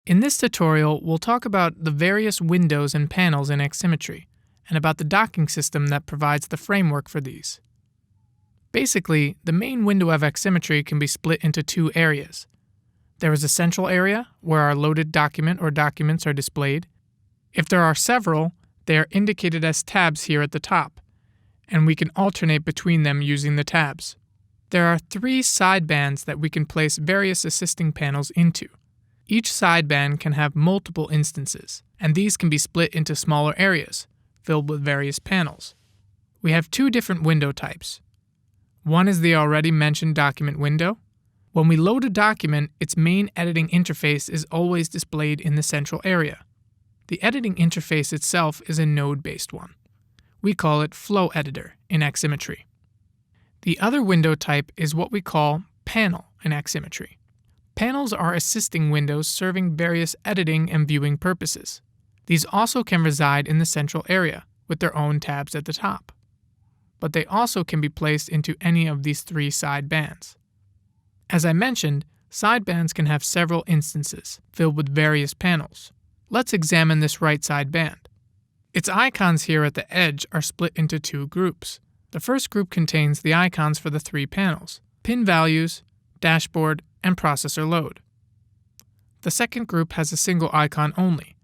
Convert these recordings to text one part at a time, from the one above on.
In this tutorial, we'll talk about the various windows and panels in Aximmetry, and about the docking system that provides the framework for these. Basically, the main window of Aximmetry can be split into two areas. There is a central area, where our loaded document or documents are displayed. If there are several, they are indicated as tabs here at the top, and we can alternate between them using the tabs. There are three sidebands that we can place various assisting panels into. Each sideband can have multiple instances, and these can be split into smaller areas, filled with various panels. We have two different window types. One is the already mentioned document window. When we load a document, its main editing interface is always displayed in the central area. The editing interface itself is a node-based one. We call it Flow Editor in Aximmetry. The other window type is what we call Panel in Aximmetry. Panels are assisting windows serving various editing and viewing purposes. These also can reside in the central area with their own tabs at the top. But they also can be placed into any of these three sidebands. As I mentioned, sidebands can have several instances filled with various panels. Let's examine this right sideband. Its icons here at the edge are split into two groups. The first group contains the icons for the three panels: pin values, dashboard, and processor load. The second group has a single icon only.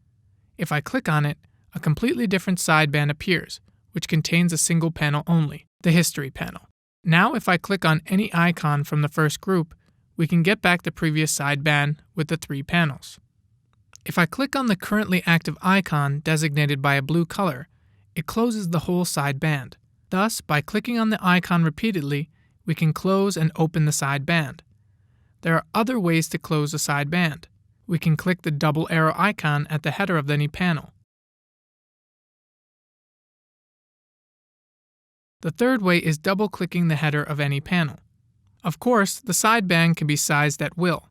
If I click on it, a completely different sideband appears, which contains a single panel only, the history panel. Now if I click on any icon from the first group, we can get back the previous sideband with the three panels. If I click on the currently active icon designated by a blue color, it closes the whole sideband. Thus, by clicking on the icon repeatedly, we can close and open the sideband. There are other ways to close a sideband. We can click the double arrow icon at the header of any panel. The third way is double-clicking the header of any panel. Of course, the sideband can be sized at will.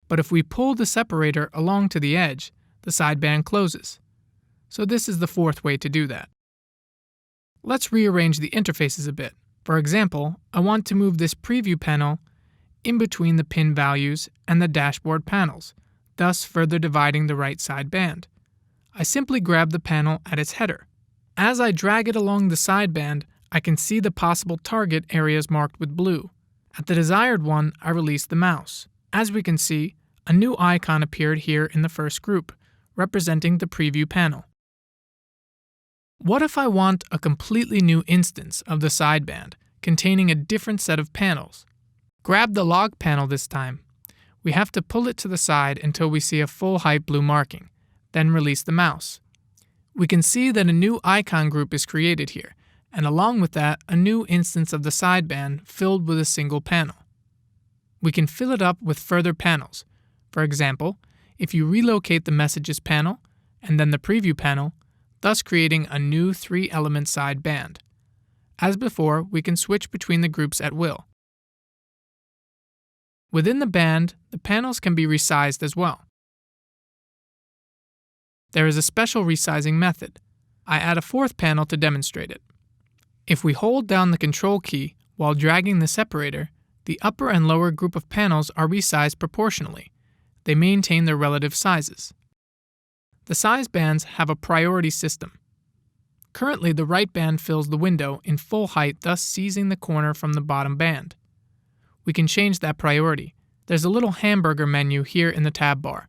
But if we pull the separator along to the edge, the sideband closes. So this is the fourth way to do that. Let's rearrange the interfaces a bit. For example, I want to move this preview panel in between the pin values and the dashboard panels, thus further dividing the right sideband. I simply grab the panel at its header. As I drag it along the sideband, I can see the possible target areas marked with blue. At the desired one, I release the mouse. As we can see, a new icon appeared here in the first group, representing the preview panel. What if I want a completely new instance of the sideband, containing a different set of panels? Grab the log panel this time. We have to pull it to the side until we see a full height blue marking, then release the mouse. We can see that a new icon group is created here, and along with that, a new instance of the sideband filled with a single panel. We can fill it up with further panels. For example, if you relocate the Messages panel and then the Preview panel, thus creating a new three-element sideband. As before, we can switch between the groups at will. Within the band, the panels can be resized as well. There is a special resizing method. I add a fourth panel to demonstrate it. If we hold down the Control key while dragging the separator, the upper and lower group of panels are resized proportionally. They maintain their relative sizes. The size bands have a priority system. Currently, the right band fills the window in full height, thus seizing the corner from the bottom band. We can change that priority. There's a little hamburger menu here in the tab bar.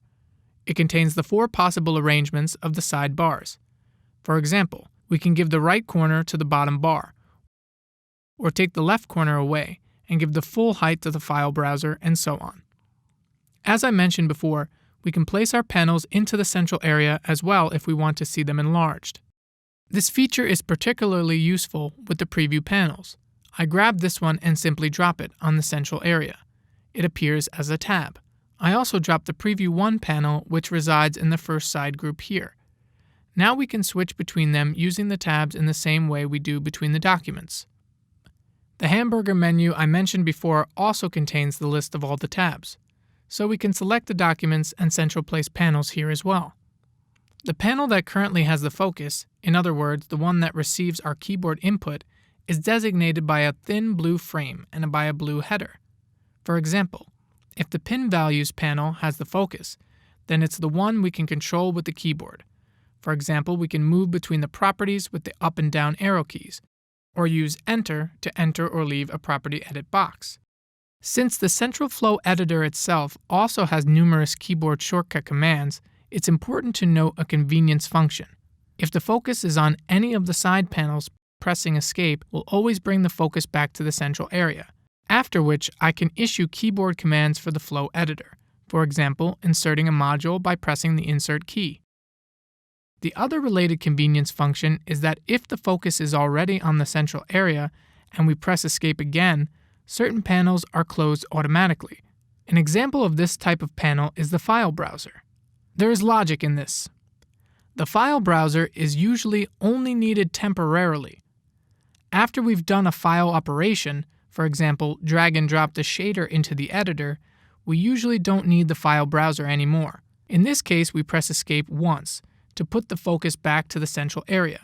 It contains the four possible arrangements of the side bars. For example, we can give the right corner to the bottom bar, or take the left corner away and give the full height to the file browser, and so on. As I mentioned before, we can place our panels into the central area as well if we want to see them enlarged. This feature is particularly useful with the preview panels. I grab this one and simply drop it on the central area. It appears as a tab. I also drop the Preview 1 panel, which resides in the first side group here. Now we can switch between them using the tabs in the same way we do between the documents. The hamburger menu I mentioned before also contains the list of all the tabs, so we can select the documents and central place panels here as well. The panel that currently has the focus, in other words, the one that receives our keyboard input, is designated by a thin blue frame and by a blue header. For example, if the pin values panel has the focus, then it's the one we can control with the keyboard. For example, we can move between the properties with the up and down arrow keys, or use Enter to enter or leave a property edit box. Since the central flow editor itself also has numerous keyboard shortcut commands, it's important to note a convenience function. If the focus is on any of the side panels, pressing Escape will always bring the focus back to the central area, after which I can issue keyboard commands for the flow editor, for example, inserting a module by pressing the Insert key. The other related convenience function is that if the focus is already on the central area and we press Escape again, certain panels are closed automatically. An example of this type of panel is the file browser. There is logic in this. The file browser is usually only needed temporarily. After we've done a file operation, for example, drag and drop the shader into the editor, we usually don't need the file browser anymore. In this case, we press Escape once to put the focus back to the central area,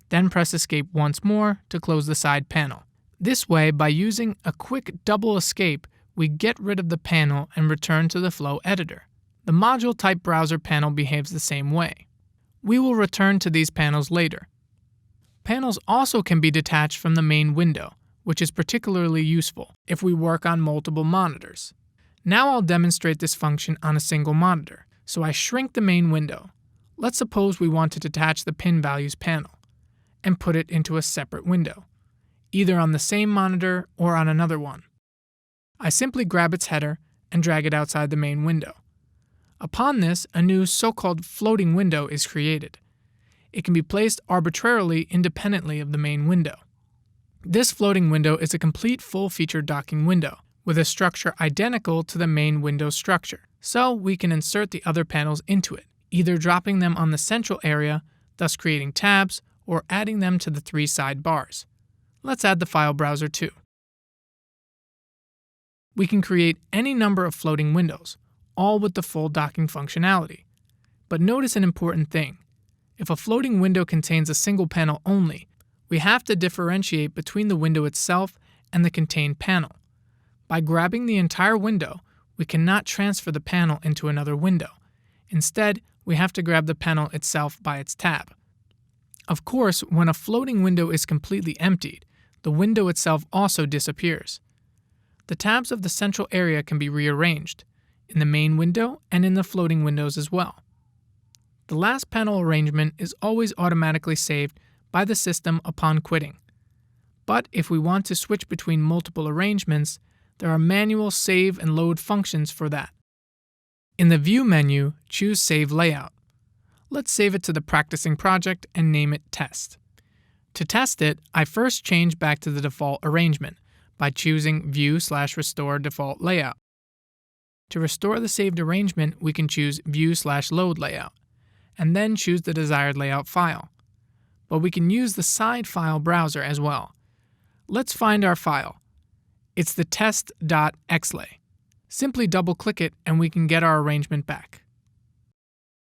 then press Escape once more to close the side panel. This way, by using a quick double escape, we get rid of the panel and return to the flow editor. The module type browser panel behaves the same way. We will return to these panels later. Panels also can be detached from the main window, which is particularly useful if we work on multiple monitors. Now I'll demonstrate this function on a single monitor. So I shrink the main window. Let's suppose we want to detach the pin values panel and put it into a separate window, either on the same monitor or on another one. I simply grab its header and drag it outside the main window. Upon this, a new so-called floating window is created. It can be placed arbitrarily independently of the main window. This floating window is a complete full-featured docking window with a structure identical to the main window structure, so we can insert the other panels into it, either dropping them on the central area, thus creating tabs, or adding them to the 3 side bars. Let's add the file browser too. We can create any number of floating windows, all with the full docking functionality. But notice an important thing. If a floating window contains a single panel only, we have to differentiate between the window itself and the contained panel. By grabbing the entire window, we cannot transfer the panel into another window. Instead, we have to grab the panel itself by its tab. Of course, when a floating window is completely emptied, the window itself also disappears. The tabs of the central area can be rearranged, in the main window and in the floating windows as well. The last panel arrangement is always automatically saved by the system upon quitting. But if we want to switch between multiple arrangements, there are manual save and load functions for that. In the View menu, choose Save Layout. Let's save it to the practicing project and name it Test. To test it, I first change back to the default arrangement by choosing View/Restore Default Layout. To restore the saved arrangement, we can choose View/Load Layout, and then choose the desired layout file. But we can use the side file browser as well. Let's find our file. It's the test.xlay. Simply double-click it and we can get our arrangement back.